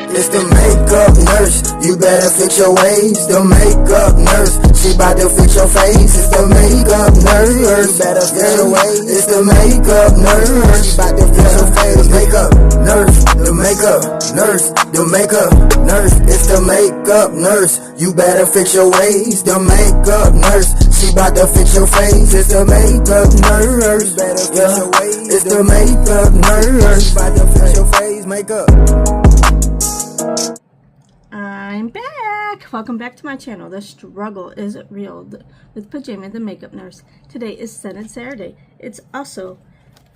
It's the makeup nurse, you better fix your ways. The makeup nurse, she bout to fix your face. It's the makeup nurse, you better fix your ways. It's the makeup nurse, she bout to fix your face. Makeup nurse, the makeup nurse, the makeup nurse. It's the makeup nurse, you better fix your ways. The makeup nurse, she bout to fix your face. It's the makeup nurse, better fix your ways. It's the makeup nurse, she bout to fix your face. Makeup. I'm back. Welcome back to my channel. The struggle is real with Pajama the Makeup Nurse. Today is Senate Saturday. It's also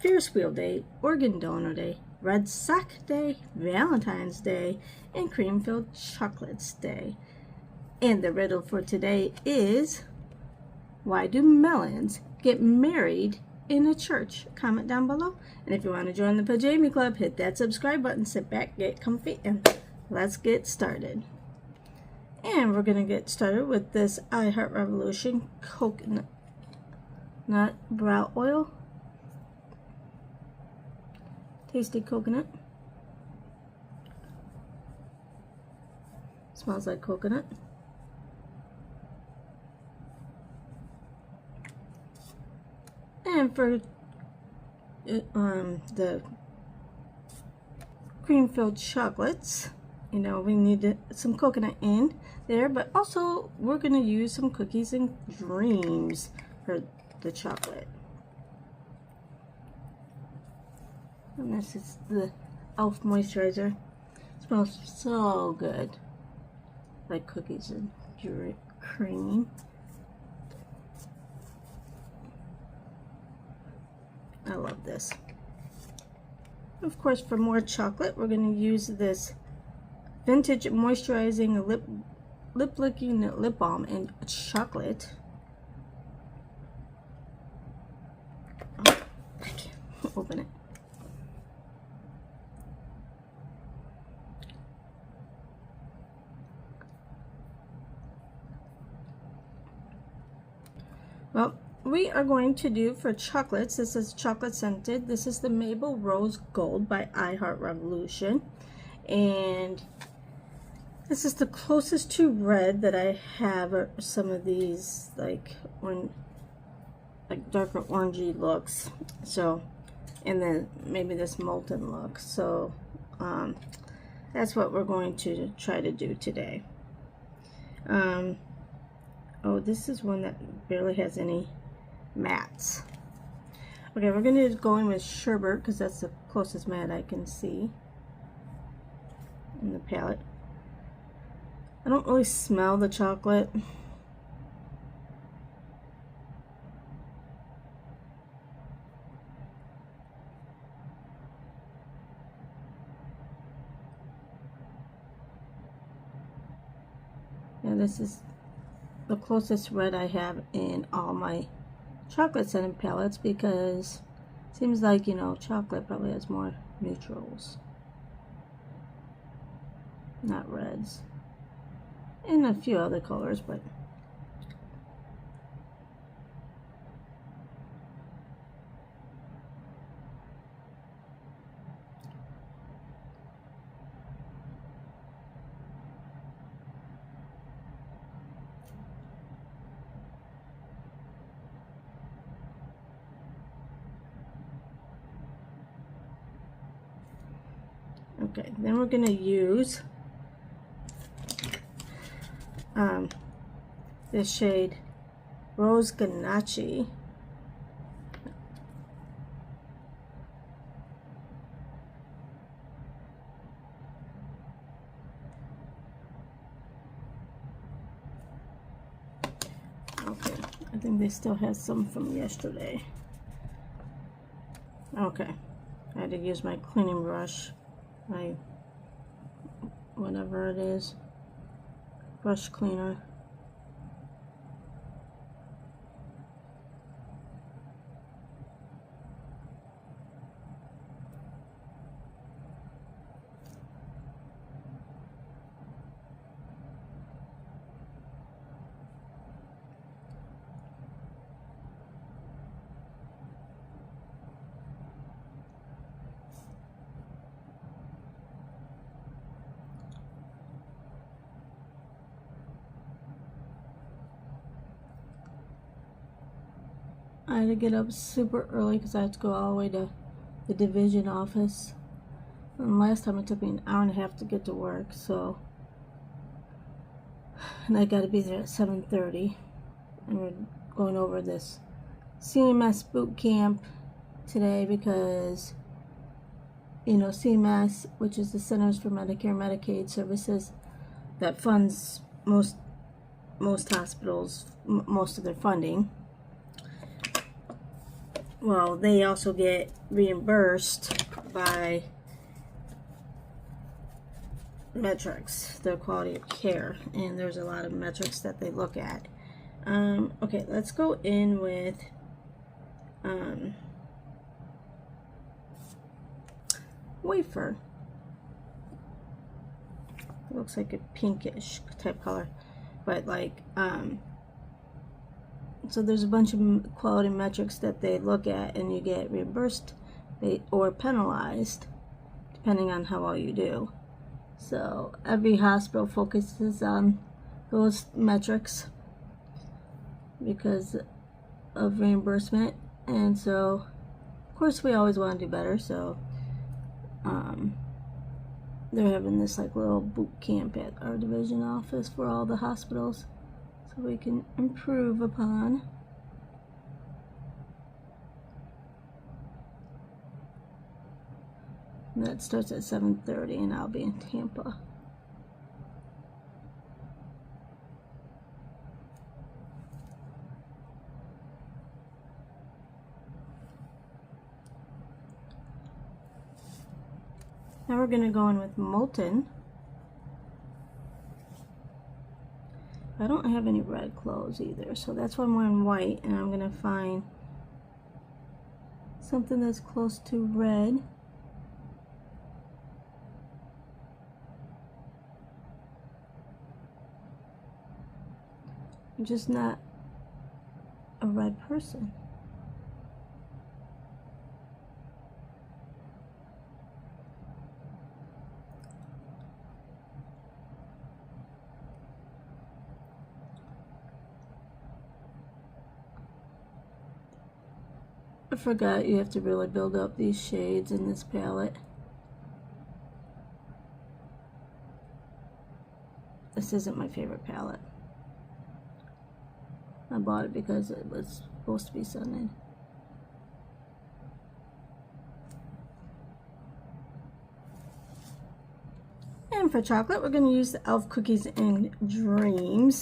Ferris Wheel Day, Organ Donor Day, Red Sock Day, Valentine's Day, and Cream-Filled Chocolates Day. And the riddle for today is, why do melons get married in a church? Comment down below. And if you want to join the Pajama Club, hit that subscribe button, sit back, get comfy, and let's get started. And we're going to get started with this I Heart Revolution coconut brow oil. Tasty coconut. Smells like coconut. And for the cream-filled chocolates, you know, we need some coconut in there, but also we're going to use some cookies and dreams for the chocolate. And this is the e.l.f. moisturizer. It smells so good, like cookies and cream. I love this. Of course, for more chocolate, we're going to use this Vintage Moisturizing Lip Licking Lip Balm in chocolate. Oh, I can't open it. Well, we are going to do for chocolates, this is chocolate scented. This is the Maple Rose Gold by I Heart Revolution. And this is the closest to red that I have, or some of these like darker orangey looks. So, and then maybe this molten look. So that's what we're going to try to do today. Oh, this is one that barely has any mattes. Okay, we're going to go in with Sherbet because that's the closest matte I can see in the palette. I don't really smell the chocolate. Yeah, this is the closest red I have in all my chocolate scented palettes, because it seems like, you know, chocolate probably has more neutrals, not reds, and a few other colors, but okay. Then we're going to use this shade Rose Ganache. Okay, I think they still have some from yesterday. Okay, I had to use my cleaning brush, my whatever it is, brush cleaner. I had to get up super early because I had to go all the way to the division office. And last time it took me an hour and a half to get to work, so. And I got to be there at 7:30. And we're going over this CMS boot camp today because, you know, CMS, which is the Centers for Medicare and Medicaid Services, that funds most hospitals, most of their funding. Well, they also get reimbursed by metrics, their quality of care, and there's a lot of metrics that they look at. Okay, let's go in with wafer. It looks like a pinkish type color, but like so there's a bunch of quality metrics that they look at, and you get reimbursed or penalized depending on how well you do. So every hospital focuses on those metrics because of reimbursement, and so of course we always want to do better. So they're having this like little boot camp at our division office for all the hospitals so we can improve upon. And that starts at 7:30, and I'll be in Tampa. Now we're going to go in with molten. I don't have any red clothes either, so that's why I'm wearing white, and I'm going to find something that's close to red. I'm just not a red person. I forgot you have to really build up these shades in this palette. This isn't my favorite palette. I bought it because it was supposed to be sunny. And for chocolate, we're going to use the e.l.f. Cookies and Dreams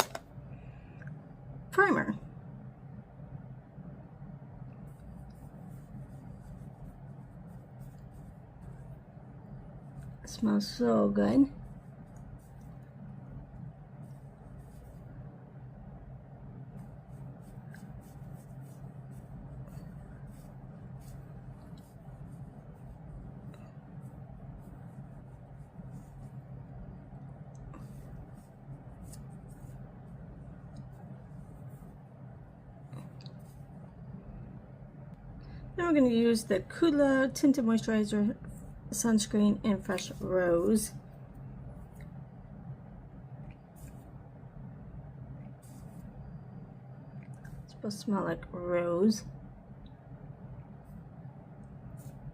primer. It smells so good. Then we're going to use the Kula Tinted Moisturizer Sunscreen in Fresh Rose. It's supposed to smell like rose.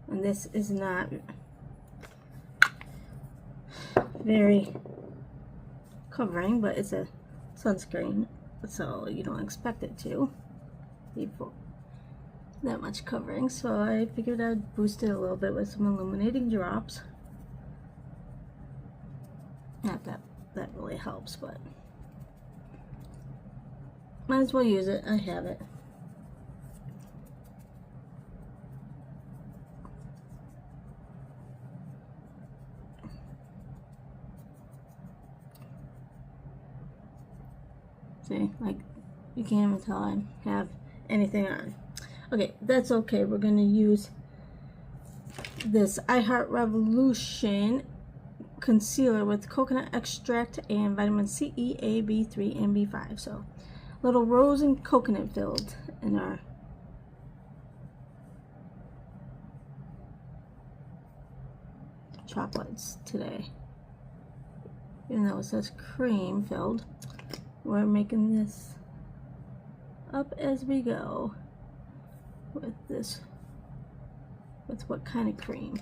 And this is not very covering, but it's a sunscreen, so you don't expect it to be that much covering. So I figured I'd boost it a little bit with some illuminating drops. Not that that really helps, but might as well use it. I have it. See, like, you can't even tell I have anything on. Okay, that's okay. We're going to use this I Heart Revolution concealer with coconut extract and vitamin C, E, A, B3, and B5. So, little rose and coconut filled in our chocolates today. Even though it says cream filled, we're making this up as we go. with this, with what kind of cream.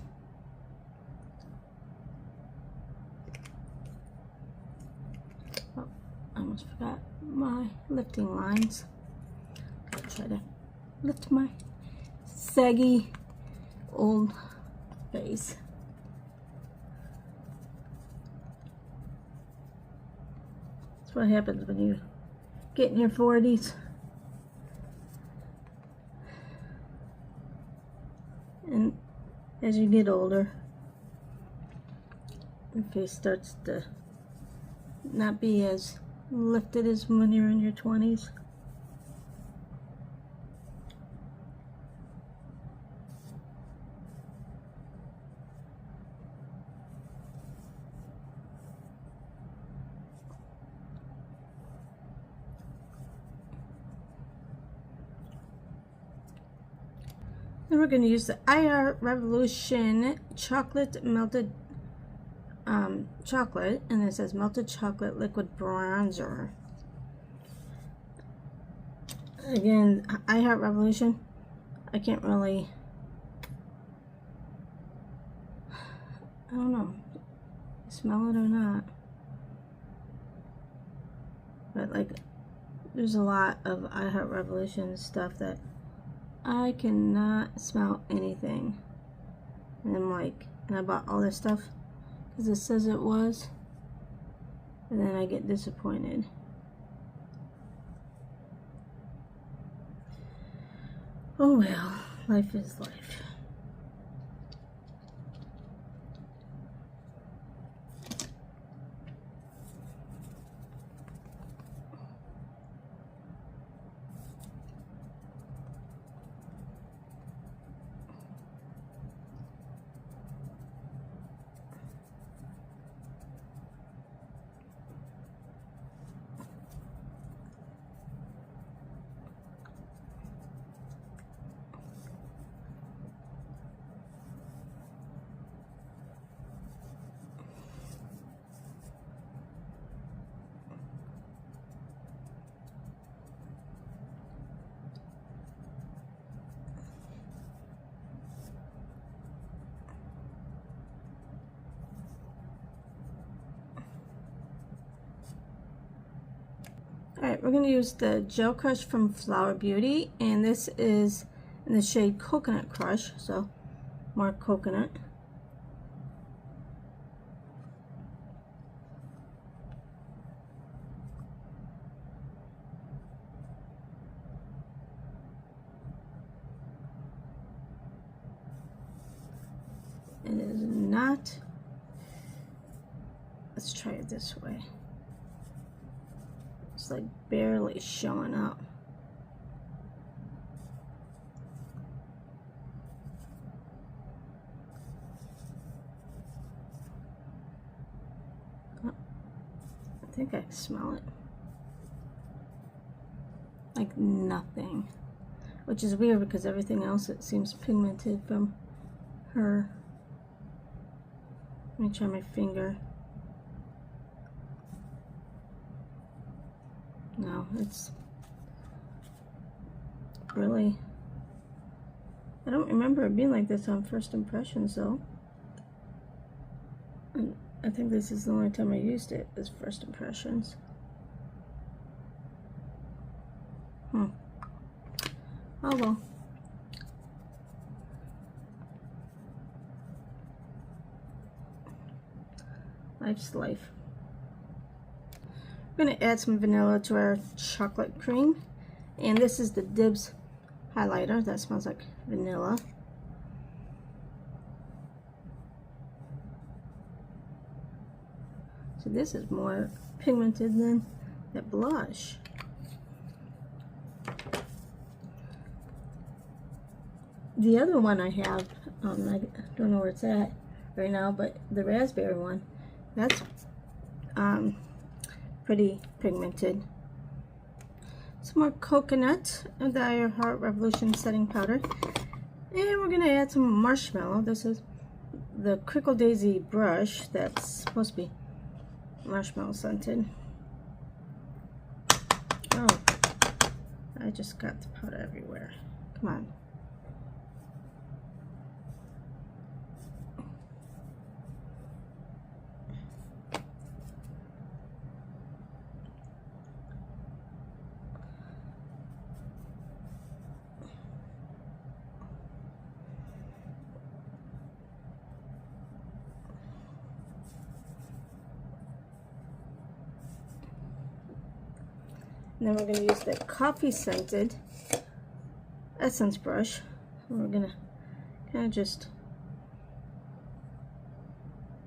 Oh, I almost forgot my lifting lines. I'll try to lift my saggy old face. That's what happens when you get in your 40s. And as you get older, your face starts to not be as lifted as when you're in your 20s. Then we're going to use the iHeart Revolution chocolate melted chocolate, and it says melted chocolate liquid bronzer. Again, iHeart Revolution, I can't really, I don't know, smell it or not, but like there's a lot of iHeart Revolution stuff that I cannot smell anything, and I'm like, and I bought all this stuff because it says it was, and then I get disappointed. Oh well, life is life. Alright, we're going to use the Gel Crush from Flower Beauty, and this is in the shade Coconut Crush, so more coconut. It is not, let's try it this way. It's like barely showing up. Oh, I think I can smell it. Like nothing. Which is weird because everything else, it seems pigmented from her. Let me try my finger. No, it's really, I don't remember it being like this on First Impressions though. And I think this is the only time I used it, is First Impressions. Oh well. Life's life. We're going to add some vanilla to our chocolate cream, and this is the Dibs highlighter that smells like vanilla. So this is more pigmented than that blush. The other one I have, I don't know where it's at right now, but the raspberry one, that's pretty pigmented. Some more coconut of the iHeart Revolution setting powder, and we're gonna add some marshmallow. This is the Crickle Daisy brush that's supposed to be marshmallow scented. Oh, I just got the powder everywhere. Come on. And then we're going to use the coffee scented essence brush. And we're going to kind of just,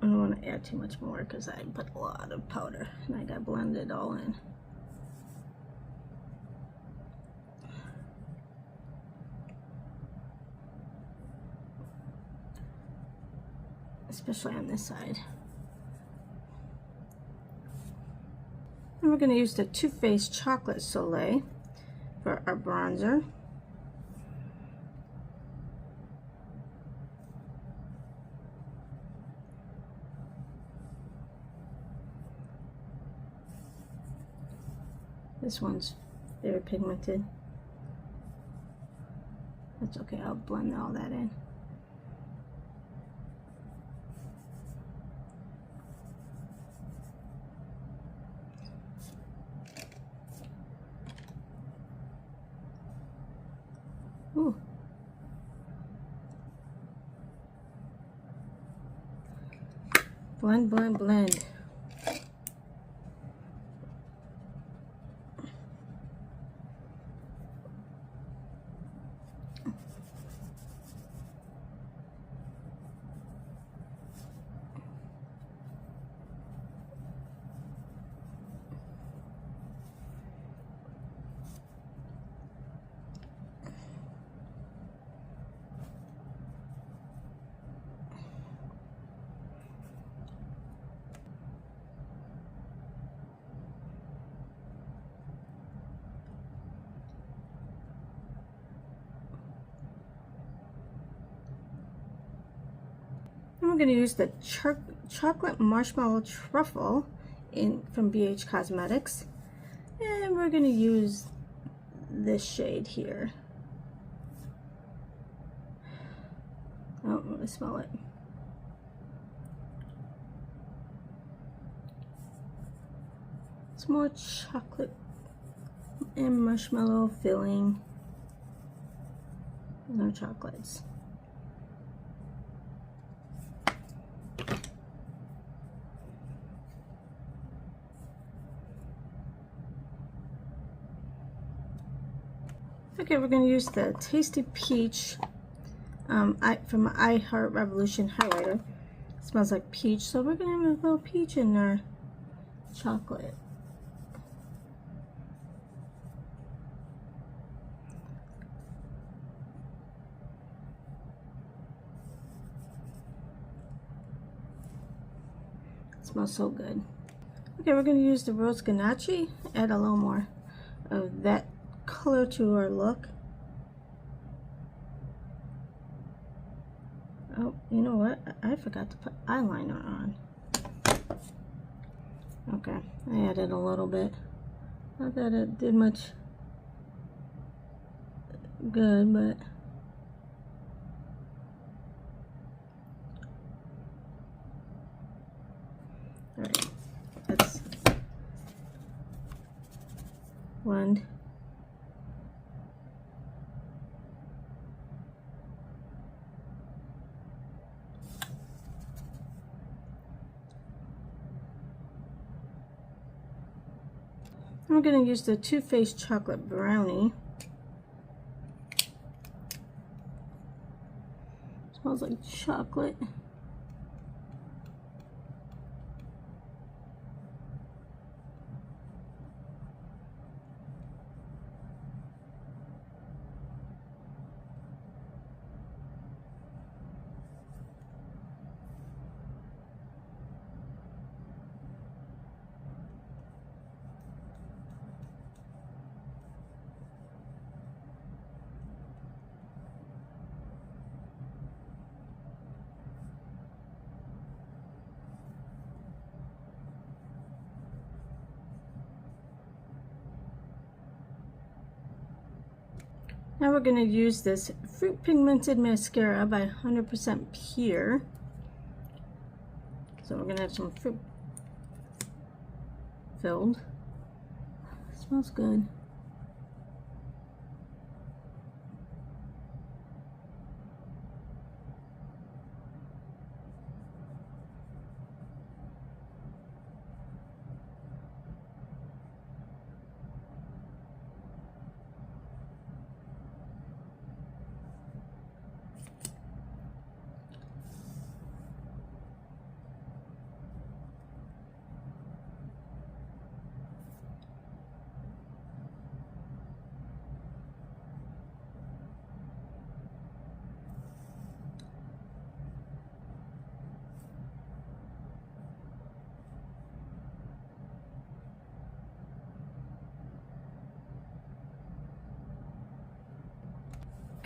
I don't want to add too much more because I put a lot of powder and I got blended all in. Especially on this side. And we're going to use the Too Faced Chocolate Soleil for our bronzer. This one's very pigmented. That's okay, I'll blend all that in. Ooh. Blend, blend, blend. And we're going to use the chocolate marshmallow truffle from BH Cosmetics, and we're going to use this shade here. I don't really smell it. It's more chocolate and marshmallow filling in our chocolates. Okay, we're going to use the Tasty Peach from I Heart Revolution highlighter. It smells like peach, so we're going to have a little peach in our chocolate. It smells so good. Okay, we're going to use the Rose Ganache, add a little more of that color to our look. Oh, you know what? I forgot to put eyeliner on. Okay, I added a little bit. Not that it did much good, but alright, let's blend. I'm going to use the Too Faced Chocolate Brownie. Smells like chocolate. Now we're going to use this Fruit Pigmented Mascara by 100% Pure. So we're going to have some fruit filled. It smells good.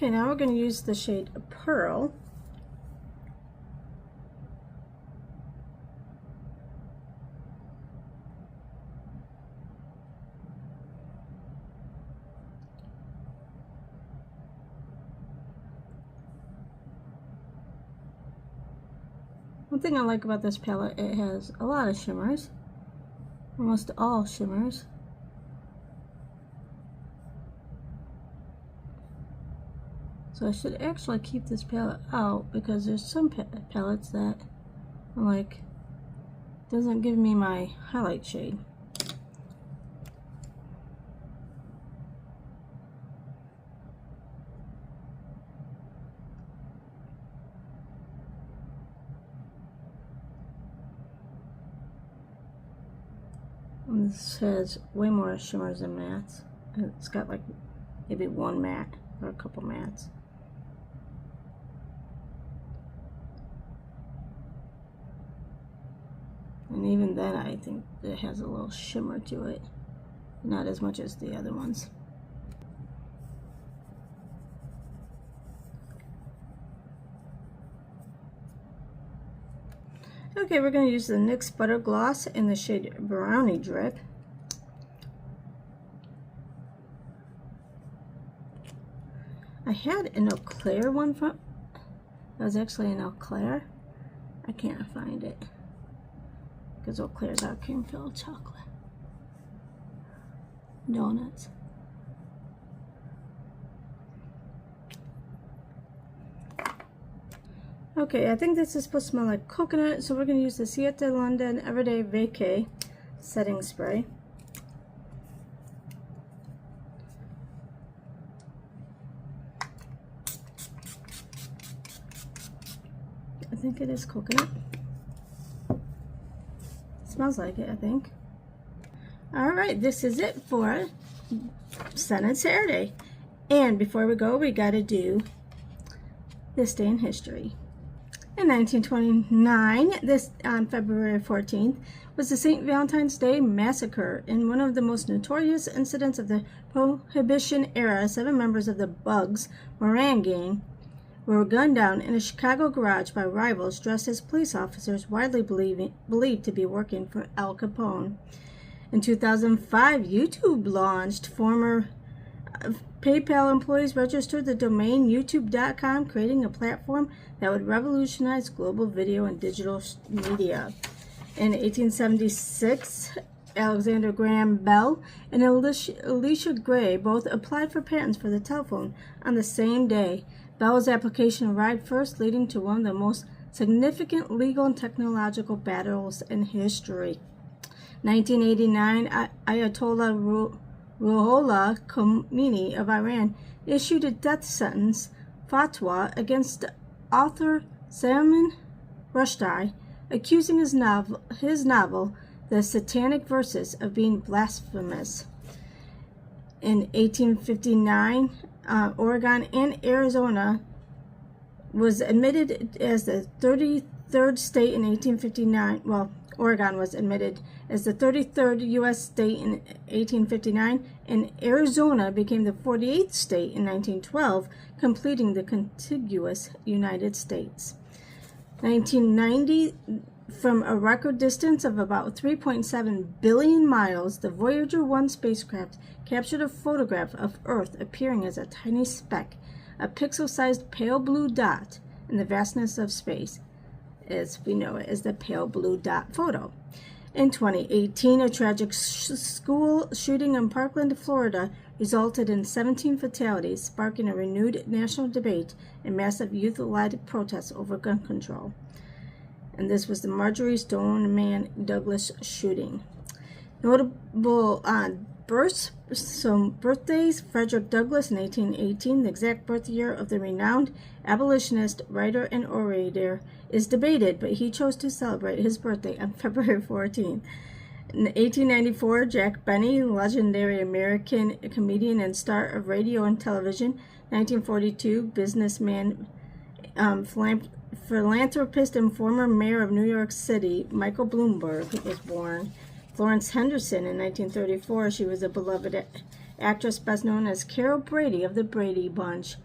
Okay, now we're going to use the shade Pearl. One thing I like about this palette, it has a lot of shimmers, almost all shimmers. So I should actually keep this palette out because there's some palettes that I'm like, doesn't give me my highlight shade. And this has way more shimmers than mattes. It's got like maybe one matte or a couple mattes. And even then I think it has a little shimmer to it. Not as much as the other ones. Okay, we're going to use the NYX Butter Gloss in the shade Brownie Drip. I had an Eau Claire one from, that was actually an Eau Claire. I can't find it because Eau Claire's our cream filled chocolate donuts. Okay, I think this is supposed to smell like coconut, so we're going to use the Ciate London Everyday Vacay setting spray. I think it is coconut. Smells like it, I think. Alright, this is it for Scented Saturday. And before we go, we got to do this day in history. In 1929, on February 14th, was the St. Valentine's Day Massacre. In one of the most notorious incidents of the Prohibition era, 7 members of the Bugs Moran gang were gunned down in a Chicago garage by rivals dressed as police officers, widely believed to be working for Al Capone. In 2005, YouTube launched. Former PayPal employees registered the domain youtube.com, creating a platform that would revolutionize global video and digital media. In 1876, Alexander Graham Bell and Elisha Gray both applied for patents for the telephone on the same day. Bell's application arrived first, leading to one of the most significant legal and technological battles in history. 1989, Ayatollah Ruhollah Khomeini of Iran issued a death sentence fatwa against author Salman Rushdie, accusing his novel, The Satanic Verses, of being blasphemous. In 1859, Oregon and Arizona was admitted as the 33rd state in 1859. Well, Oregon was admitted as the 33rd U.S. state in 1859, and Arizona became the 48th state in 1912, completing the contiguous United States. 1990, from a record distance of about 3.7 billion miles, the Voyager 1 spacecraft captured a photograph of Earth appearing as a tiny speck, a pixel-sized pale blue dot in the vastness of space, as we know it as the pale blue dot photo. In 2018, a tragic school shooting in Parkland, Florida, resulted in 17 fatalities, sparking a renewed national debate and massive youth-led protests over gun control. And this was the Marjory Stoneman Douglas shooting. Notable birthdays: Frederick Douglass in 1818, the exact birth year of the renowned abolitionist, writer, and orator is debated, but he chose to celebrate his birthday on February 14th. In 1894, Jack Benny, legendary American comedian and star of radio and television. 1942, businessman, philanthropist, and former mayor of New York City, Michael Bloomberg, was born. Florence Henderson in 1934, she was a beloved actress best known as Carol Brady of the Brady Bunch.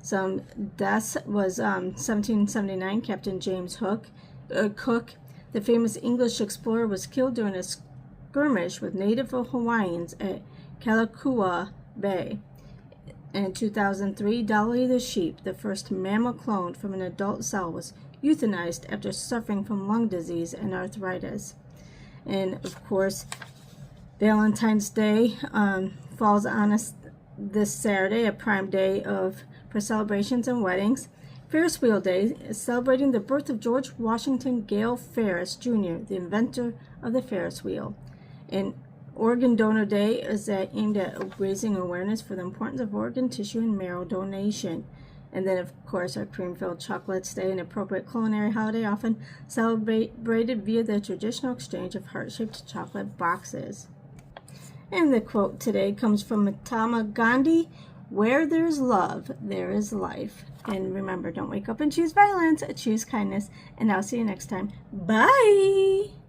Some deaths was 1779, Captain James Cook. The famous English explorer, was killed during a skirmish with native Hawaiians at Kalakaua Bay. In 2003, Dolly the sheep, the first mammal cloned from an adult cell, was euthanized after suffering from lung disease and arthritis. And of course, Valentine's Day falls on us this Saturday, a prime day for celebrations and weddings. Ferris Wheel Day is celebrating the birth of George Washington Gale Ferris Jr., the inventor of the Ferris wheel. And Organ Donor Day is aimed at raising awareness for the importance of organ tissue and marrow donation. And then, of course, our cream-filled chocolates day, an appropriate culinary holiday often celebrated via the traditional exchange of heart-shaped chocolate boxes. And the quote today comes from Mahatma Gandhi: "Where there's love, there is life." And remember, don't wake up and choose violence, choose kindness. And I'll see you next time. Bye!